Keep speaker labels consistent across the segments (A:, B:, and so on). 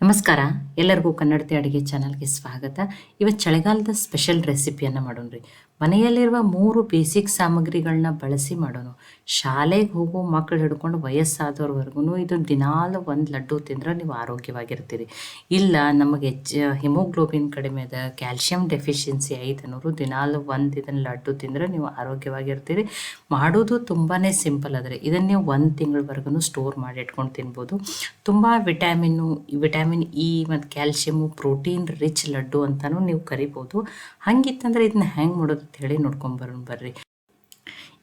A: ನಮಸ್ಕಾರ. ಎಲ್ಲರಿಗೂ ಕನ್ನಡತಿ ಅಡುಗೆ ಚಾನಲ್ಗೆ ಸ್ವಾಗತ. ಇವತ್ತು ಚಳಿಗಾಲದ ಸ್ಪೆಷಲ್ ರೆಸಿಪಿಯನ್ನು ಮಾಡೋಣ. ಮನೆಯಲ್ಲಿರುವ 3 ಬೇಸಿಕ್ ಸಾಮಗ್ರಿಗಳನ್ನ ಬಳಸಿ ಮಾಡೋಣ. ಶಾಲೆಗೆ ಹೋಗೋ ಮಕ್ಕಳು ಹಿಡ್ಕೊಂಡು ವಯಸ್ಸಾದವ್ರವರೆಗೂ ಇದು ದಿನಾಲು ಒಂದು ಲಡ್ಡು ತಿಂದ್ರೆ ನೀವು ಆರೋಗ್ಯವಾಗಿರ್ತೀರಿ. ಇಲ್ಲ ನಮಗೆ ಹಿಮೋಗ್ಲೋಬಿನ್ ಕಡಿಮೆ ಅದ, ಕ್ಯಾಲ್ಶಿಯಂ ಡೆಫಿಷಿಯನ್ಸಿ ಐತೆ ಅನ್ನೋರು ದಿನಾಲು ಒಂದು ಇದನ್ನು ಲಡ್ಡು ತಿಂದರೆ ನೀವು ಆರೋಗ್ಯವಾಗಿರ್ತೀರಿ. ಮಾಡೋದು ತುಂಬಾ ಸಿಂಪಲ್ ಆದರೆ ಇದನ್ನು ನೀವು 1 ತಿಂಗಳವರೆಗೂ ಸ್ಟೋರ್ ಮಾಡಿ ಇಟ್ಕೊಂಡು ತಿನ್ಬೋದು. ತುಂಬ ವಿಟಮಿನ್ ಇ ಮತ್ತು ಕ್ಯಾಲ್ಶಿಯಮು, ಪ್ರೋಟೀನ್ ರಿಚ್ ಲಡ್ಡು ಅಂತಲೂ ನೀವು ಕರಿಬೋದು. ಹಾಗಿತ್ತಂದ್ರೆ ಇದನ್ನ ಹೆಂಗೆ ಮಾಡೋದು ಅಂತ ಹೇಳಿ ನೋಡ್ಕೊಂಬರೋಣ ಬರ್ರಿ.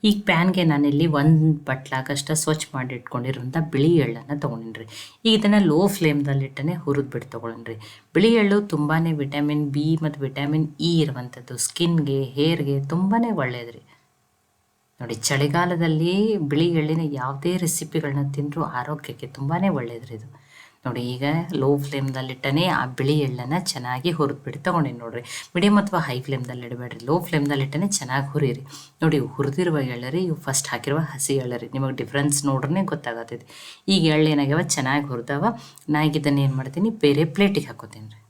A: ಈಗ ಪ್ಯಾನ್ಗೆ ನಾನಿಲ್ಲಿ 1 ಬಟ್ಲಾಗಷ್ಟು ಸ್ವಚ್ಛ ಮಾಡಿ ಇಟ್ಕೊಂಡಿರೋಂಥ ಬಿಳಿ ಎಳ್ಳನ್ನು ತೊಗೊಂಡಿನಿ. ಈಗ ಇದನ್ನು ಲೋ ಫ್ಲೇಮ್ದಲ್ಲಿಟ್ಟನೆ ಹುರಿದ್ಬಿಟ್ಟು ತೊಗೊಳ್ರಿ. ಬಿಳಿ ಎಳ್ಳು ತುಂಬಾ ವಿಟಮಿನ್ ಬಿ ಮತ್ತು ವಿಟಮಿನ್ ಇ ಇರುವಂಥದ್ದು. ಸ್ಕಿನ್ಗೆ, ಹೇರ್ಗೆ ತುಂಬಾ ಒಳ್ಳೆಯದ್ರಿ. ನೋಡಿ, ಚಳಿಗಾಲದಲ್ಲಿ ಬಿಳಿ ಎಳ್ಳಿನ ಯಾವುದೇ ರೆಸಿಪಿಗಳನ್ನ ತಿಂದರೂ ಆರೋಗ್ಯಕ್ಕೆ ತುಂಬಾ ಒಳ್ಳೆಯದ್ರಿ ಇದು. ನೋಡಿ, ಈಗ ಲೋ ಫ್ಲೇಮ್ದಲ್ಲಿಟ್ಟನೆ ಆ ಬಿಳಿ ಎಳ್ಳನ್ನು ಚೆನ್ನಾಗಿ ಹುರಿದ್ಬಿಟ್ಟು ತೊಗೊಂಡಿನಿ ನೋಡಿರಿ. ಮೀಡಿಯಮ್ ಅಥವಾ ಹೈ ಫ್ಲೇಮ್ದಲ್ಲಿ ಇಡಬೇಡ್ರಿ, ಲೋ ಫ್ಲೇಮ್ದಲ್ಲಿಟ್ಟನೆ ಚೆನ್ನಾಗಿ ಹುರಿಯಿರಿ. ನೋಡಿ, ಹುರಿದಿರುವ ಎಳ್ಳರಿ, ಇವು ಫಸ್ಟ್ ಹಾಕಿರುವ ಹಸಿ ಎಳ್ಳರಿ, ನಿಮಗೆ ಡಿಫ್ರೆನ್ಸ್ ನೋಡ್ರೆ ಗೊತ್ತಾಗತ್ತೈತಿ. ಈಗ ಎಳ್ಳು ಏನಾಗ್ಯಾವ ಚೆನ್ನಾಗಿ ಹುರಿದವ. ನಾ ಈಗ ಇದನ್ನು ಏನು ಮಾಡ್ತೀನಿ, ಬೇರೆ ಪ್ಲೇಟಿಗೆ ಹಾಕೋತೀನಿ ರೀ.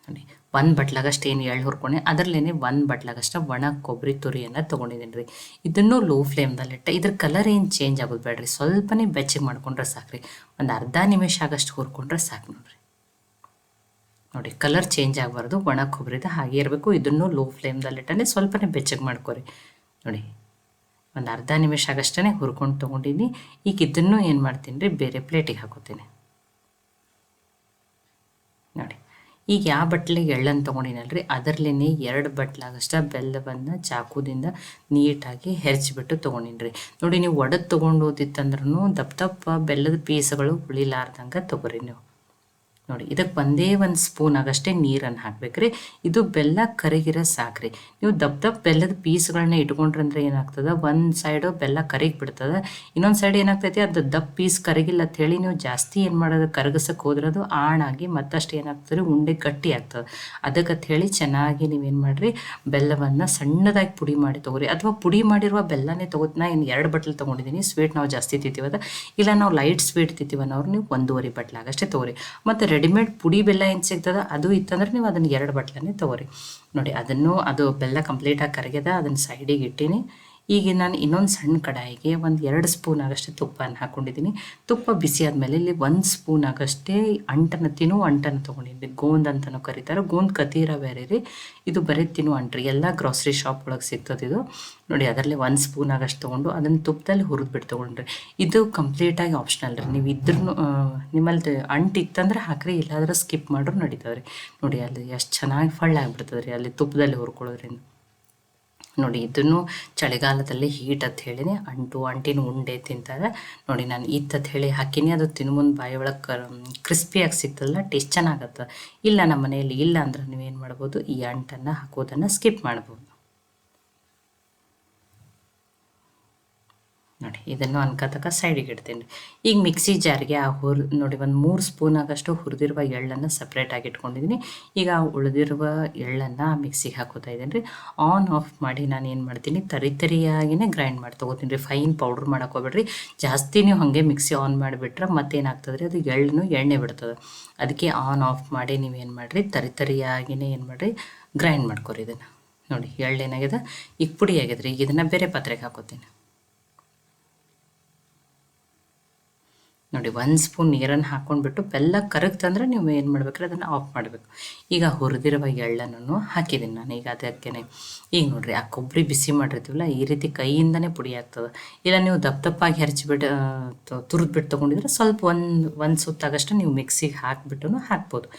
A: ನೋಡಿ, 1 ಬಟ್ಲಾಗಷ್ಟು ಏನು ಎಳ್ಳು ಹುರ್ಕೊಂಡೆ, ಅದರಲ್ಲೇ 1 ಬಟ್ಲಾಗಷ್ಟು ಒಣ ಕೊಬ್ಬರಿ ತುರಿಯನ್ನು ತೊಗೊಂಡಿದ್ದೀನಿ ರೀ. ಇದನ್ನು ಲೋ ಫ್ಲೇಮ್ದಲ್ಲಿಟ್ಟೆ. ಇದ್ರ ಕಲರ್ ಏನು ಚೇಂಜ್ ಆಗೋದು ಬೇಡ್ರಿ, ಸ್ವಲ್ಪನೇ ಬೆಚ್ಚಗೆ ಮಾಡ್ಕೊಂಡ್ರೆ ಸಾಕು ರೀ. ಒಂದು ಅರ್ಧ ನಿಮಿಷ ಆಗಷ್ಟು ಹುರ್ಕೊಂಡ್ರೆ ಸಾಕು ನೋಡ್ರಿ. ನೋಡಿ, ಕಲರ್ ಚೇಂಜ್ ಆಗಬಾರ್ದು, ಒಣ ಕೊಬ್ಬರಿದ ಹಾಗೆ ಇರಬೇಕು. ಇದನ್ನು ಲೋ ಫ್ಲೇಮ್ದಲ್ಲಿಟ್ಟನೆ ಸ್ವಲ್ಪನೇ ಬೆಚ್ಚಗೆ ಮಾಡ್ಕೊರಿ. ನೋಡಿ, ಒಂದು ಅರ್ಧ ನಿಮಿಷ ಆಗಷ್ಟೇ ಹುರ್ಕೊಂಡು ತೊಗೊಂಡಿನಿ. ಈಗ ಇದನ್ನು ಏನು ಮಾಡ್ತೀನಿ ರೀ, ಬೇರೆ ಪ್ಲೇಟಿಗೆ ಹಾಕೋತೀನಿ. ನೋಡಿ, ಈಗ ಯಾವ ಬಟ್ಲಿಗೆ ಎಳ್ಳನ್ನು ತೊಗೊಂಡಿನಲ್ರಿ, ಅದರಲ್ಲೇ 2 ಬಟ್ಲಾಗಷ್ಟು ಬೆಲ್ಲವನ್ನು ಚಾಕುದಿಂದ ನೀಟಾಗಿ ಹೆರ್ಚಿಬಿಟ್ಟು ತೊಗೊಂಡಿನಿ. ನೋಡಿ, ನೀವು ಒಡೆದು ತೊಗೊಂಡು ಹೋದಿತ್ತಂದ್ರೂ ದಪ್ಪ ಬೆಲ್ಲದ ಪೀಸ್ಗಳು ಉಳಿಲಾರ್ದಂಗೆ ತೊಗೊರಿ ನೀವು. ನೋಡಿ, ಇದಕ್ಕೆ ಒಂದೇ 1 ಸ್ಪೂನ್ ಆಗಷ್ಟೇ ನೀರನ್ನು ಹಾಕ್ಬೇಕ್ರಿ. ಇದು ಬೆಲ್ಲ ಕರಗಿರೋ ಸಾಕ್ರಿ. ನೀವು ದಪ್ಪ ಬೆಲ್ಲದ ಪೀಸ್ಗಳನ್ನ ಇಟ್ಕೊಂಡ್ರಂದ್ರೆ ಏನಾಗ್ತದೆ, ಒಂದು ಸೈಡು ಬೆಲ್ಲ ಕರಗಿ ಬಿಡ್ತದೆ, ಇನ್ನೊಂದು ಸೈಡ್ ಏನಾಗ್ತೈತಿ, ಅದು ದಪ್ಪ ಪೀಸ್ ಕರಗಿಲ್ಲ ಅಂತ ಹೇಳಿ ನೀವು ಜಾಸ್ತಿ ಏನು ಮಾಡೋದು, ಕರಗಿಸಕ್ಕೆ ಹೋದ್ರೆ ಅದು ಆಣಾಗಿ ಮತ್ತಷ್ಟು ಏನಾಗ್ತದೆ, ಉಂಡೆ ಗಟ್ಟಿ ಆಗ್ತದೆ. ಅದಕ್ಕೆ ಹೇಳಿ ಚೆನ್ನಾಗಿ ನೀವೇನು ಮಾಡಿರಿ, ಬೆಲ್ಲವನ್ನು ಸಣ್ಣದಾಗಿ ಪುಡಿ ಮಾಡಿ ತೊಗೊರಿ. ಅಥವಾ ಪುಡಿ ಮಾಡಿರುವ ಬೆಲ್ಲನೇ ತೊಗೋತೀನಿ. ನಾ ಇನ್ನು 2 ಬಟ್ಲು ತೊಗೊಂಡಿದ್ದೀನಿ. ಸ್ವೀಟ್ ನಾವು ಜಾಸ್ತಿ ತಿಂತೀವದ, ಇಲ್ಲ ನಾವು ಲೈಟ್ ಸ್ವೀಟ್ ತಿಂತೀವನ್ನೋರು ನೀವು 1.5 ಬಟ್ಲಾಗಷ್ಟೇ ತೊಗೊರಿ. ಮತ್ತು ರೆಡಿಮೇಡ್ ಪುಡಿ ಬೆಲ್ಲ ಏನು ಸಿಗ್ತದೆ ಅದು ಇತ್ತಂದ್ರೆ ನೀವು ಅದನ್ನು 2 ಬಟ್ಲನೇ ತೊಗೊರಿ. ನೋಡಿ, ಅದು ಬೆಲ್ಲ ಕಂಪ್ಲೀಟಾಗಿ ಕರಗ್ಯದ, ಅದನ್ನು ಸೈಡಿಗೆ ಇಟ್ಟೀನಿ. ಈಗ ನಾನು ಇನ್ನೊಂದು ಸಣ್ಣ ಕಡಾಯಿಗೆ 2 ಸ್ಪೂನ್ ಆಗಷ್ಟೇ ತುಪ್ಪನ ಹಾಕ್ಕೊಂಡಿದ್ದೀನಿ. ತುಪ್ಪ ಬಿಸಿ ಆದಮೇಲೆ ಇಲ್ಲಿ 1 ಸ್ಪೂನ್ ಆಗಷ್ಟೇ ಅಂಟನ್ನು ತೊಗೊಂಡಿದ್ದೀನಿ. ಗೋಂದ್ ಅಂತಲೂ ಕರೀತಾರೆ, ಗೋಂದ್ ಕತೀರ ಬೇರೆ ರೀ, ಇದು ಬರೀ ಅಂಟ್ರಿ. ಎಲ್ಲ ಗ್ರಾಸರಿ ಶಾಪ್ ಒಳಗೆ ಸಿಗ್ತದೆ ಇದು. ನೋಡಿ, ಅದರಲ್ಲಿ 1 ಸ್ಪೂನ್ ಆಗಷ್ಟು ತೊಗೊಂಡು ಅದನ್ನು ತುಪ್ಪದಲ್ಲಿ ಹುರಿದ್ಬಿಟ್ಟು ತೊಗೊಂಡ್ರಿ. ಇದು ಕಂಪ್ಲೀಟಾಗಿ ಆಪ್ಷನಲ್ ರೀ. ನೀವು ಇದ್ರೂ ನಿಮ್ಮಲ್ಲಿ ಅಂಟಿತ್ತಂದ್ರೆ ಹಾಕ್ರಿ, ಇಲ್ಲಾಂದ್ರೆ ಸ್ಕಿಪ್ ಮಾಡ್ರೂ ನಡೀತಾವ್ರಿ. ನೋಡಿ, ಅಲ್ಲಿ ಎಷ್ಟು ಚೆನ್ನಾಗಿ ಫಳ್ಳಾಗ್ಬಿಡ್ತದೆ ರೀ ಅಲ್ಲಿ ತುಪ್ಪದಲ್ಲಿ ಹುರ್ಕೊಳ್ಳೋದ್ರಿಂದ. ನೋಡಿ, ಇದನ್ನು ಚಳಿಗಾಲದಲ್ಲಿ ಹೀಟ್ ಅಂತ ಹೇಳಿನಿ, ಅಂಟಿನ ಉಂಡೆ ತಿಂತಾರೆ. ನೋಡಿ, ನಾನು ಅಂತ ಹೇಳಿ ಹಾಕಿನಿ, ಅದು ತಿನ್ನು ಮುಂದೆ ಬಾಯಿ ಒಳಗೆ ಕ್ರಿಸ್ಪಿಯಾಗಿ ಸಿಗ್ತದಲ್ಲ, ಟೇಸ್ಟ್ ಚೆನ್ನಾಗತ್ತೆ. ಇಲ್ಲ ನಮ್ಮ ಮನೆಯಲ್ಲಿ ಇಲ್ಲ ಅಂದ್ರೆ ನೀವೇನು ಮಾಡ್ಬೋದು, ಈ ಅಂಟನ್ನು ಹಾಕೋದನ್ನು ಸ್ಕಿಪ್ ಮಾಡ್ಬೋದು. ನೋಡಿ, ಇದನ್ನು ಅನ್ಕತಕ್ಕ ಸೈಡಿಗೆ ಇಡ್ತೀನಿ. ಈಗ ಮಿಕ್ಸಿ ಜಾರ್ಗೆ ನೋಡಿ, ಒಂದು 3 ಸ್ಪೂನ್ ಆಗಷ್ಟು ಹುರಿದಿರುವ ಎಳ್ಳನ್ನು ಸಪ್ರೇಟಾಗಿ ಇಟ್ಕೊಂಡಿದ್ದೀನಿ. ಈಗ ಉಳಿದಿರುವ ಎಳ್ಳನ್ನು ಮಿಕ್ಸಿಗೆ ಹಾಕೋತಾ ಇದ್ದೀನಿ ರೀ. ಆನ್ ಆಫ್ ಮಾಡಿ ನಾನು ಏನು ಮಾಡ್ತೀನಿ, ತರಿಯಾಗಿಯೇ ಗ್ರೈಂಡ್ ಮಾಡಿ ತೊಗೋತೀನಿ ರೀ. ಫೈನ್ ಪೌಡ್ರ್ ಮಾಡೋಕೋಬೇಡ್ರಿ. ಜಾಸ್ತಿ ನೀವು ಹಾಗೆ ಮಿಕ್ಸಿ ಆನ್ ಮಾಡಿಬಿಟ್ರೆ ಮತ್ತೇನಾಗ್ತದೆ ರೀ, ಅದು ಎಣ್ಣೆ ಬಿಡ್ತದೆ. ಅದಕ್ಕೆ ಆನ್ ಆಫ್ ಮಾಡಿ ನೀವೇನು ಮಾಡಿರಿ, ತರಿಯಾಗಿಯೇ ಏನು ಮಾಡಿರಿ, ಗ್ರೈಂಡ್ ಮಾಡ್ಕೊರಿ ಇದನ್ನು. ನೋಡಿ, ಎಳ್ಳೇನಾಗಿದೆ, ಈಗ ಪುಡಿ ಆಗಿದ್ರಿ. ಈಗ ಇದನ್ನು ಬೇರೆ ಪಾತ್ರೆಗೆ ಹಾಕೋತೀನಿ. ನೋಡಿ, 1 ಸ್ಪೂನ್ ನೀರನ್ನು ಹಾಕ್ಕೊಂಡ್ಬಿಟ್ಟು ಬೆಲ್ಲ ಕರಗ್ತಂದ್ರೆ ನೀವು ಏನು ಮಾಡ್ಬೇಕ್ರಿ, ಅದನ್ನು ಆಫ್ ಮಾಡಬೇಕು. ಈಗ ಹುರಿದಿರುವ ಎಳ್ಳನ್ನು ಹಾಕಿದ್ದೀನಿ ನಾನು. ಈಗ ಅದಕ್ಕೇ ಈಗ ನೋಡಿರಿ, ಆ ಕೊಬ್ಬರಿ ಬಿಸಿ ಮಾಡಿರ್ತೀವಲ್ಲ, ಈ ರೀತಿ ಕೈಯಿಂದನೇ ಪುಡಿ ಆಗ್ತದೆ. ಇಲ್ಲ ನೀವು ದಪ್ಪಾಗಿ ಹೆರ್ಚಿಬಿಟ್ಟು ತುರಿದ್ಬಿಟ್ಟು ತೊಗೊಂಡಿದ್ರೆ ಸ್ವಲ್ಪ ಒಂದು ಸುತ್ತಾಗಷ್ಟು ನೀವು ಮಿಕ್ಸಿಗೆ ಹಾಕಿಬಿಟ್ಟು ಹಾಕ್ಬೋದು,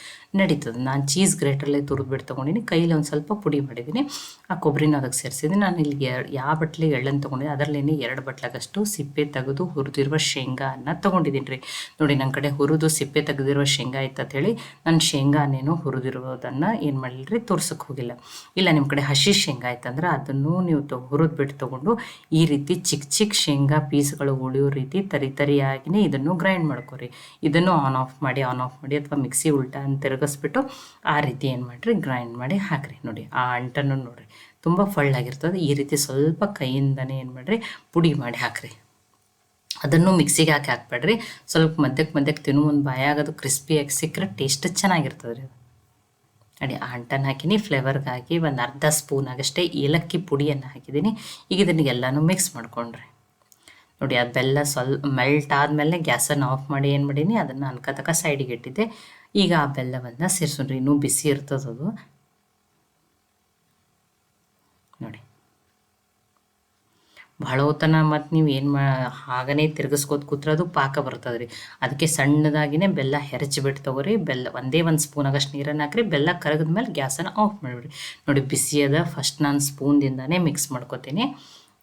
A: ನಡೀತದೆ. ನಾನು ಚೀಸ್ ಗ್ರೇಟರಲ್ಲೇ ತುರಿದ್ಬಿಟ್ಟು ತೊಗೊಂಡಿನಿ, ಕೈಲಿ ಒಂದು ಸ್ವಲ್ಪ ಪುಡಿ ಮಾಡಿದ್ದೀನಿ. ಆ ಕೊಬ್ಬರಿನ ಅದಕ್ಕೆ ಸೇರಿಸಿದ್ದೀನಿ. ನಾನು ಇಲ್ಲಿ ಯಾವ ಬಟ್ಲಿಗೆ ಎಳ್ಳನ್ನು ತೊಗೊಂಡಿದ್ದೆ ಅದರಲ್ಲೇ 2 ಬಟ್ಲಾಗಷ್ಟು ಸಿಪ್ಪೆ ತೆಗೆದು ಹುರಿದಿರುವ ಶೇಂಗಾನ ತೊಗೊಂಡಿದ್ದೀನಿ ರೀ. ನೋಡಿ, ನನ್ನ ಕಡೆ ಹುರಿದು ಸಿಪ್ಪೆ ತೆಗೆದಿರುವ ಶೇಂಗಾ ಇತ್ತು ಅಂತ ಹೇಳಿ ನಾನು ಶೇಂಗಾನೇನು ಹುರಿದಿರೋದನ್ನು ಏನು ಮಾಡಿಲ್ರಿ, ತೋರ್ಸಕ್ಕೆ ಹೋಗಿಲ್ಲ. ಇಲ್ಲ ನಿಮ್ಮ ಕಡೆ ಹಸಿ ಶೇಂಗಾ ಆಯ್ತಂದ್ರೆ ಅದನ್ನು ನೀವು ಹುರಿದ್ಬಿಟ್ಟು ತೊಗೊಂಡು ಈ ರೀತಿ ಚಿಕ್ಕ ಶೇಂಗಾ ಪೀಸ್ಗಳು ಉಳಿಯೋ ರೀತಿ ತರಿಯಾಗಿಯೇ ಇದನ್ನು ಗ್ರೈಂಡ್ ಮಾಡ್ಕೊರಿ. ಇದನ್ನು ಆನ್ ಆಫ್ ಮಾಡಿ ಅಥವಾ ಮಿಕ್ಸಿ ಉಲ್ಟಾ ಅಂತ ತಿರುಗಿಸ್ಬಿಟ್ಟು ಆ ರೀತಿ ಏನು ಮಾಡಿರಿ, ಗ್ರೈಂಡ್ ಮಾಡಿ ಹಾಕಿರಿ. ನೋಡಿ, ಆ ಅಂಟನ್ನು ನೋಡಿರಿ ತುಂಬ ಫಳ್ಳಾಗಿರ್ತದೆ. ಈ ರೀತಿ ಸ್ವಲ್ಪ ಕೈಯಿಂದನೇ ಏನು ಮಾಡಿರಿ, ಪುಡಿ ಮಾಡಿ ಹಾಕಿರಿ. ಅದನ್ನು ಮಿಕ್ಸಿಗೆ ಹಾಕಬೇಡ್ರಿ. ಸ್ವಲ್ಪ ಮಧ್ಯಕ್ಕೆ ತಿನ್ನು ಒಂದು ಬಾಯಾಗದು ಕ್ರಿಸ್ಪಿಯಾಗಿ ಸಿಕ್ಕರೆ ಟೇಸ್ಟ್ ಚೆನ್ನಾಗಿರ್ತದೆ ರೀ. ನೋಡಿ ಅಂಟನ್ನು ಹಾಕಿನಿ, ಫ್ಲೇವರ್ಗಾಗಿ ಒಂದು ಅರ್ಧ ಸ್ಪೂನ್ ಆಗಷ್ಟೇ ಏಲಕ್ಕಿ ಪುಡಿಯನ್ನು ಹಾಕಿದ್ದೀನಿ. ಈಗ ಇದನ್ನು ಎಲ್ಲನೂ ಮಿಕ್ಸ್ ಮಾಡ್ಕೊಂಡ್ರಿ. ನೋಡಿ ಅದು ಬೆಲ್ಲ ಸ್ವಲ್ಪ ಮೆಲ್ಟ್ ಆದಮೇಲೆ ಗ್ಯಾಸನ್ನು ಆಫ್ ಮಾಡಿ ಏನು ಮಾಡೀನಿ, ಅದನ್ನು ಅನ್ಕತಕ್ಕ ಸೈಡಿಗೆ ಇಟ್ಟಿದ್ದೆ. ಈಗ ಆ ಬೆಲ್ಲವನ್ನು ಸೇರಿಸೋಣ್ರಿ, ಇನ್ನೂ ಬಿಸಿ ಇರ್ತದದು. ನೋಡಿ ಭಾಳ ಹೊತ್ತನ ಮತ್ತು ನೀವು ಏನು ಹಾಗೇ ತಿರ್ಗಿಸ್ಕೋತ ಕೂತ್ರೆ ಅದು ಪಾಕ ಬರ್ತದೆ ರೀ. ಅದಕ್ಕೆ ಸಣ್ಣದಾಗಿನೇ ಬೆಲ್ಲ ಹೆರಚಿಬಿಟ್ಟು ತೊಗೊರಿ. ಬೆಲ್ಲ ಒಂದೇ ಒಂದು ಸ್ಪೂನ್ ಆಗಷ್ಟು ನೀರನ್ನು ಹಾಕ್ರಿ. ಬೆಲ್ಲ ಕರಗಿದ ಮೇಲೆ ಗ್ಯಾಸನ್ನು ಆಫ್ ಮಾಡಿಬಿಡ್ರಿ. ನೋಡಿ ಬಿಸಿ ಅದ, ಫಸ್ಟ್ ನಾನು ಸ್ಪೂನ್ದಿಂದನೇ ಮಿಕ್ಸ್ ಮಾಡ್ಕೊತೀನಿ.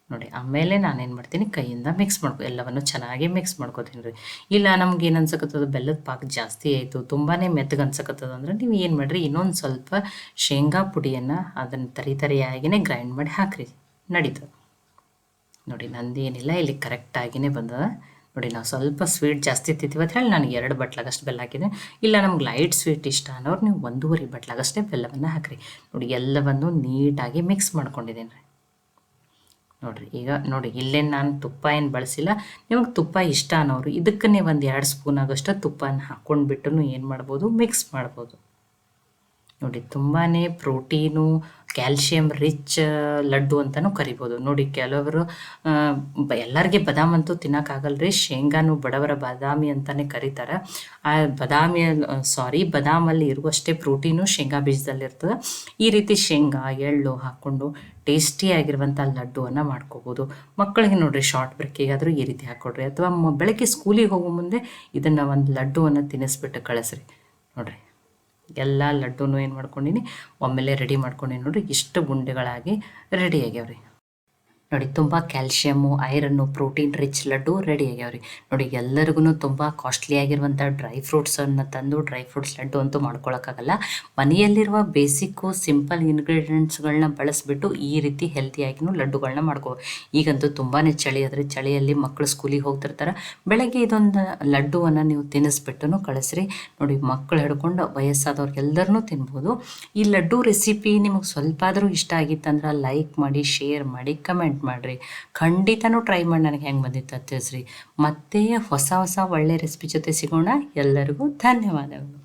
A: ನೋಡಿ ಆಮೇಲೆ ನಾನೇನು ಮಾಡ್ತೀನಿ, ಕೈಯಿಂದ ಎಲ್ಲವನ್ನು ಚೆನ್ನಾಗಿ ಮಿಕ್ಸ್ ಮಾಡ್ಕೊತೀನಿ ರೀ. ಇಲ್ಲ ನಮ್ಗೆ ಏನು ಅನ್ಸಕತ್ತದ, ಬೆಲ್ಲದ ಪಾಕ ಜಾಸ್ತಿ ಆಯಿತು, ತುಂಬಾ ಮೆತ್ತಗೆ ಅನ್ಸಕತ್ತದ ಅಂದ್ರೆ ನೀವು ಏನು ಮಾಡಿರಿ, ಇನ್ನೊಂದು ಸ್ವಲ್ಪ ಶೇಂಗಾ ಪುಡಿಯನ್ನು ಅದನ್ನು ತರಿಯಾಗಿನೇ ಗ್ರೈಂಡ್ ಮಾಡಿ ಹಾಕ್ರಿ, ನಡೀತದೆ. ನೋಡಿ ನಂದೇನಿಲ್ಲ, ಇಲ್ಲಿ ಕರೆಕ್ಟಾಗಿಯೇ ಬಂದದ. ನೋಡಿ ನಾವು ಸ್ವಲ್ಪ ಸ್ವೀಟ್ ಜಾಸ್ತಿ ತಿಂತೀವಿ ಅಂತ ಹೇಳಿ ನಾನು 2 ಬಟ್ಲಾಗಷ್ಟು ಬೆಲ್ಲ ಹಾಕಿದೆ. ಇಲ್ಲ ನಮ್ಗೆ ಲೈಟ್ ಸ್ವೀಟ್ ಇಷ್ಟ ಅನ್ನೋರು ನೀವು 1.5 ಬಟ್ಲಾಗಷ್ಟೇ ಬೆಲ್ಲವನ್ನು ಹಾಕಿರಿ. ನೋಡಿ ಎಲ್ಲವನ್ನು ನೀಟಾಗಿ ಮಿಕ್ಸ್ ಮಾಡ್ಕೊಂಡಿದ್ದೀನಿ ರೀ. ನೋಡಿರಿ ಈಗ ನೋಡಿ ಇಲ್ಲೇನು ನಾನು ತುಪ್ಪ ಏನು ಬಳಸಿಲ್ಲ. ನಿಮಗೆ ತುಪ್ಪ ಇಷ್ಟ ಅನ್ನೋರು ಇದಕ್ಕೇ ಒಂದು 2 ಸ್ಪೂನ್ ಆಗೋಷ್ಟು ತುಪ್ಪನ ಹಾಕ್ಕೊಂಡ್ಬಿಟ್ಟು ಏನು ಮಾಡ್ಬೋದು, ಮಿಕ್ಸ್ ಮಾಡ್ಬೋದು. ನೋಡಿ ತುಂಬಾ ಪ್ರೋಟೀನು, ಕ್ಯಾಲ್ಶಿಯಂ ರಿಚ್ ಲಡ್ಡು ಅಂತಲೂ ಕರಿಬೋದು. ನೋಡಿ ಕೆಲವರು ಎಲ್ಲರಿಗೆ ಬಾದಾಮ್ ಅಂತೂ ತಿನ್ನೋಕ್ಕಾಗಲ್ಲ ರೀ, ಶೇಂಗಾನು ಬಡವರ ಬಾದಾಮಿ ಅಂತಲೇ ಕರೀತಾರೆ. ಆ ಬಾದಾಮಲ್ಲಿ ಇರುವಷ್ಟೇ ಪ್ರೋಟೀನು ಶೇಂಗಾ ಬೀಜದಲ್ಲಿರ್ತದೆ. ಈ ರೀತಿ ಶೇಂಗಾ ಎಳ್ಳು ಹಾಕ್ಕೊಂಡು ಟೇಸ್ಟಿಯಾಗಿರುವಂಥ ಲಡ್ಡುವನ್ನು ಮಾಡ್ಕೋಬೋದು. ಮಕ್ಕಳಿಗೆ ನೋಡಿರಿ ಶಾರ್ಟ್ ಬ್ರೇಕಿಗಾದರೂ ಈ ರೀತಿ ಹಾಕ್ಕೊಡ್ರಿ, ಅಥವಾ ಬೆಳಗ್ಗೆ ಸ್ಕೂಲಿಗೆ ಹೋಗೋ ಮುಂದೆ ಇದನ್ನು ಒಂದು ಲಡ್ಡುವನ್ನು ತಿನ್ನಿಸ್ಬಿಟ್ಟು ಕಳಿಸ್ರಿ. ನೋಡಿರಿ ಎಲ್ಲ ಲಡ್ಡುನೂ ಏನು ಮಾಡ್ಕೊಂಡಿನಿ ಒಮ್ಮೆಲೆ ರೆಡಿ ಮಾಡ್ಕೊಂಡಿನಿ. ನೋಡಿರಿ ಇಷ್ಟು ಗುಂಡೆಗಳಾಗಿ ರೆಡಿ ಆಗ್ಯಾವ್ರಿ. ನೋಡಿ ತುಂಬ calcium, iron, protein rich laddu ready ಆಗ್ಯಾವ್ರಿ. ನೋಡಿ ಎಲ್ಲರಿಗೂ ತುಂಬ ಕಾಸ್ಟ್ಲಿ ಆಗಿರುವಂಥ ಡ್ರೈ ಫ್ರೂಟ್ಸನ್ನು ತಂದು ಡ್ರೈ ಫ್ರೂಟ್ಸ್ ಲಡ್ಡು ಅಂತೂ ಮಾಡ್ಕೊಳಕ್ಕಾಗಲ್ಲ. ಮನೆಯಲ್ಲಿರುವ ಬೇಸಿಕ್ಕು ಸಿಂಪಲ್ ಇಂಗ್ರೀಡಿಯೆಂಟ್ಸ್ಗಳನ್ನ ಬಳಸಿಬಿಟ್ಟು ಈ ರೀತಿ ಹೆಲ್ತಿಯಾಗಿನೂ ಲಡ್ಡುಗಳನ್ನ ಮಾಡ್ಕೋ. ಈಗಂತೂ ತುಂಬಾ ಚಳಿ ಆದರೆ ಚಳಿಯಲ್ಲಿ ಮಕ್ಕಳು ಸ್ಕೂಲಿಗೆ ಹೋಗ್ತಿರ್ತಾರೆ. ಬೆಳಗ್ಗೆ ಇದೊಂದು ಲಡ್ಡುವನ್ನು ನೀವು ತಿನ್ನಿಸ್ಬಿಟ್ಟು ಕಳಿಸ್ರಿ. ನೋಡಿ ಮಕ್ಕಳು ಹಿಡ್ಕೊಂಡು ವಯಸ್ಸಾದವ್ರಿಗೆಲ್ಲರೂ ತಿನ್ಬೋದು. ಈ ಲಡ್ಡು ರೆಸಿಪಿ ನಿಮಗೆ ಸ್ವಲ್ಪ ಆದರೂ ಇಷ್ಟ ಆಗಿತ್ತಂದ್ರೆ ಲೈಕ್ ಮಾಡಿ, ಶೇರ್ ಮಾಡಿ, ಕಮೆಂಟ್ ಮಾಡಿರಿ. ಖಂಡಿತನೂ ಟ್ರೈ ಮಾಡಿ ನನಗೆ ಹೆಂಗೆ ಬಂದಿತ್ತು ತಿಳಿಸ್ರಿ. ಮತ್ತೆ ಹೊಸ ಒಳ್ಳೆ ರೆಸಿಪಿ ಜೊತೆ ಸಿಗೋಣ. ಎಲ್ಲರಿಗೂ ಧನ್ಯವಾದಗಳು.